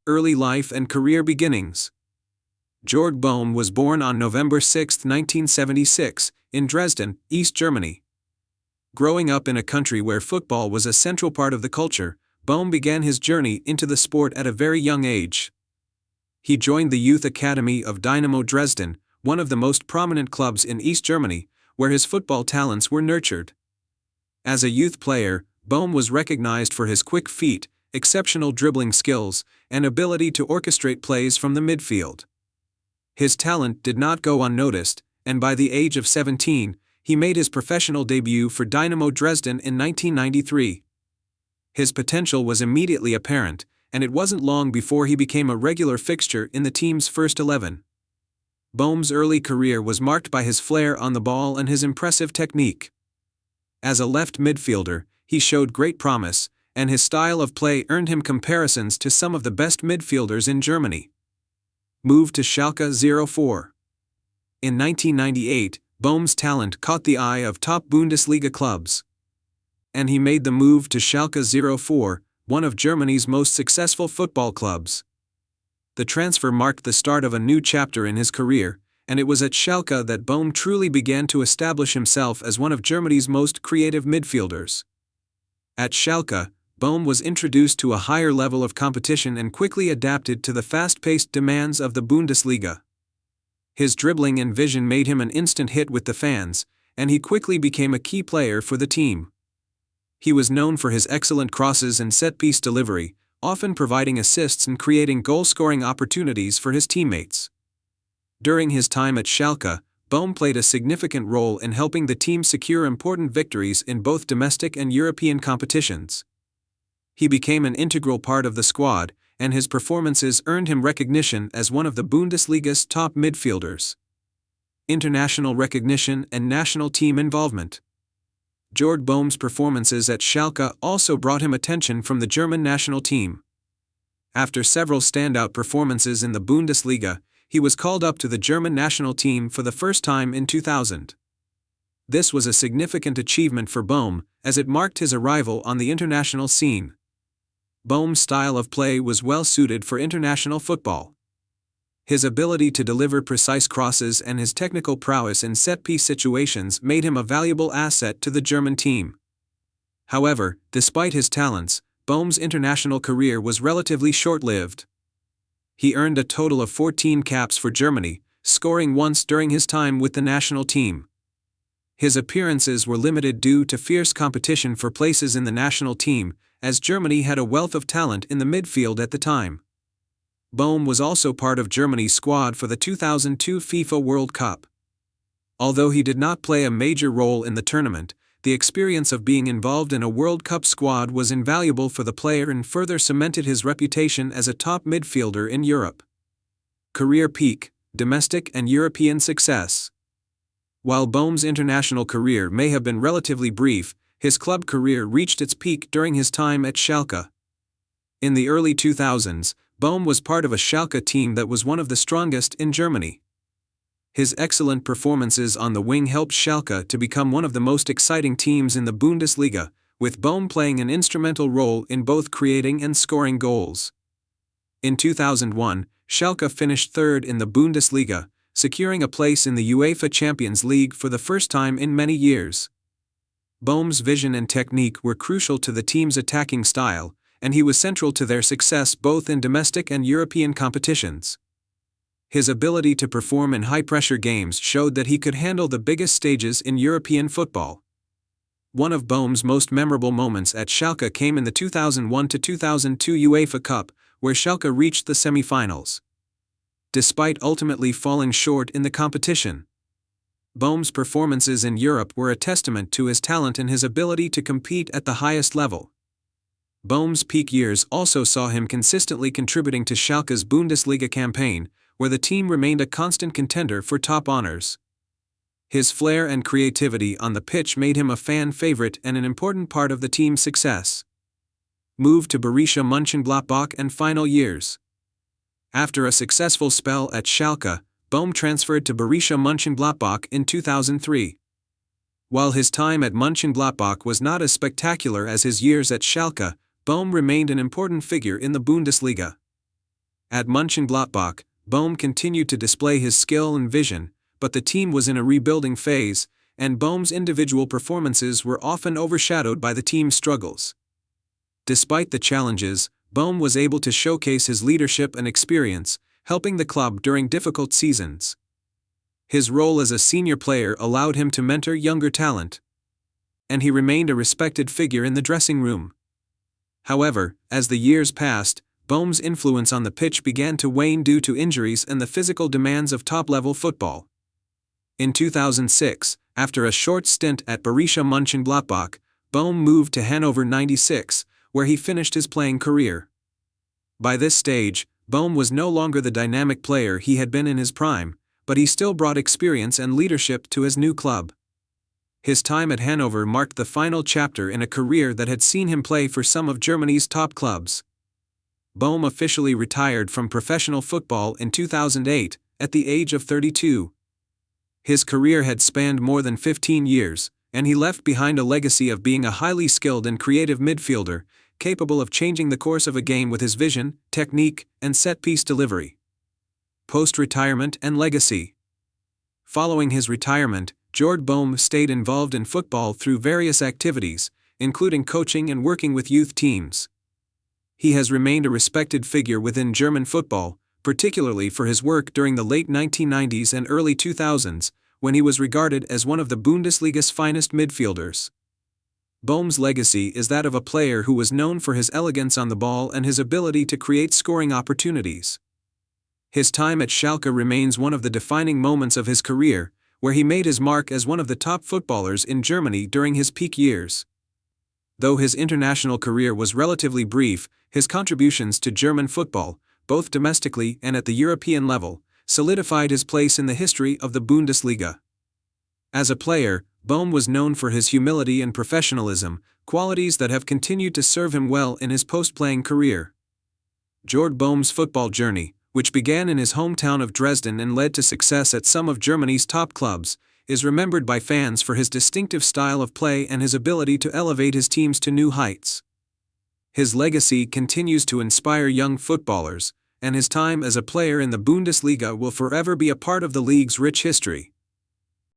early life and career beginnings. Jörg Böhme was born on November 6, 1976, in Dresden, East Germany. Growing up in a country where football was a central part of the culture, Böhme began his journey into the sport at a very young age. He joined the youth academy of Dynamo Dresden, one of the most prominent clubs in East Germany, where his football talents were nurtured. As a youth player, Böhme was recognized for his quick feet, exceptional dribbling skills, and ability to orchestrate plays from the midfield. His talent did not go unnoticed, and by the age of 17, he made his professional debut for Dynamo Dresden in 1993. His potential was immediately apparent, and it wasn't long before he became a regular fixture in the team's first 11. Böhme's early career was marked by his flair on the ball and his impressive technique. As a left midfielder, he showed great promise, and his style of play earned him comparisons to some of the best midfielders in Germany. Moved to Schalke 04. In 1998, Böhme's talent caught the eye of top Bundesliga clubs. And he made the move to Schalke 04, one of Germany's most successful football clubs. The transfer marked the start of a new chapter in his career, and it was at Schalke that Böhme truly began to establish himself as one of Germany's most creative midfielders. At Schalke, Böhme was introduced to a higher level of competition and quickly adapted to the fast-paced demands of the Bundesliga. His dribbling and vision made him an instant hit with the fans, and he quickly became a key player for the team. He was known for his excellent crosses and set-piece delivery, often providing assists and creating goal-scoring opportunities for his teammates. During his time at Schalke, Böhme played a significant role in helping the team secure important victories in both domestic and European competitions. He became an integral part of the squad, and his performances earned him recognition as one of the Bundesliga's top midfielders. International recognition and national team involvement. Jörg Böhme's performances at Schalke also brought him attention from the German national team. After several standout performances in the Bundesliga, he was called up to the German national team for the first time in 2000. This was a significant achievement for Böhme, as it marked his arrival on the international scene. Böhme's style of play was well suited for international football. His ability to deliver precise crosses and his technical prowess in set-piece situations made him a valuable asset to the German team. However, despite his talents, Böhme's international career was relatively short-lived. He earned a total of 14 caps for Germany, scoring once during his time with the national team. His appearances were limited due to fierce competition for places in the national team, as Germany had a wealth of talent in the midfield at the time. Böhme was also part of Germany's squad for the 2002 FIFA World Cup. Although he did not play a major role in the tournament, the experience of being involved in a World Cup squad was invaluable for the player and further cemented his reputation as a top midfielder in Europe. Career peak, domestic and European success. While Böhme's international career may have been relatively brief, his club career reached its peak during his time at Schalke. In the early 2000s, Böhme was part of a Schalke team that was one of the strongest in Germany. His excellent performances on the wing helped Schalke to become one of the most exciting teams in the Bundesliga, with Böhme playing an instrumental role in both creating and scoring goals. In 2001, Schalke finished third in the Bundesliga, securing a place in the UEFA Champions League for the first time in many years. Böhme's vision and technique were crucial to the team's attacking style, and he was central to their success both in domestic and European competitions. His ability to perform in high-pressure games showed that he could handle the biggest stages in European football. One of Böhme's most memorable moments at Schalke came in the 2001-2002 UEFA Cup, where Schalke reached the semi-finals. Despite ultimately falling short in the competition, Böhme's performances in Europe were a testament to his talent and his ability to compete at the highest level. Böhme's peak years also saw him consistently contributing to Schalke's Bundesliga campaign, where the team remained a constant contender for top honors. His flair and creativity on the pitch made him a fan favorite and an important part of the team's success. Moved to Borussia Mönchengladbach and final years. After a successful spell at Schalke, Böhme transferred to Borussia Mönchengladbach in 2003. While his time at Mönchengladbach was not as spectacular as his years at Schalke, Böhme remained an important figure in the Bundesliga. At Mönchengladbach, Böhme continued to display his skill and vision, but the team was in a rebuilding phase, and Böhme's individual performances were often overshadowed by the team's struggles. Despite the challenges, Böhme was able to showcase his leadership and experience, helping the club during difficult seasons. His role as a senior player allowed him to mentor younger talent, and he remained a respected figure in the dressing room. However, as the years passed, Böhme's influence on the pitch began to wane due to injuries and the physical demands of top-level football. In 2006, after a short stint at Borussia Mönchengladbach, Böhme moved to Hannover 96, where he finished his playing career. By this stage, Böhme was no longer the dynamic player he had been in his prime, but he still brought experience and leadership to his new club. His time at Hannover marked the final chapter in a career that had seen him play for some of Germany's top clubs. Böhme officially retired from professional football in 2008, at the age of 32. His career had spanned more than 15 years, and he left behind a legacy of being a highly skilled and creative midfielder, capable of changing the course of a game with his vision, technique, and set-piece delivery. Post-retirement and legacy. Following his retirement, Jörg Böhme stayed involved in football through various activities, including coaching and working with youth teams. He has remained a respected figure within German football, particularly for his work during the late 1990s and early 2000s, when he was regarded as one of the Bundesliga's finest midfielders. Böhme's legacy is that of a player who was known for his elegance on the ball and his ability to create scoring opportunities. His time at Schalke remains one of the defining moments of his career, where he made his mark as one of the top footballers in Germany during his peak years. Though his international career was relatively brief, his contributions to German football, both domestically and at the European level, solidified his place in the history of the Bundesliga. As a player, Böhme was known for his humility and professionalism, qualities that have continued to serve him well in his post-playing career. Jörg Böhme's football journey, which began in his hometown of Dresden and led to success at some of Germany's top clubs, is remembered by fans for his distinctive style of play and his ability to elevate his teams to new heights. His legacy continues to inspire young footballers, and his time as a player in the Bundesliga will forever be a part of the league's rich history.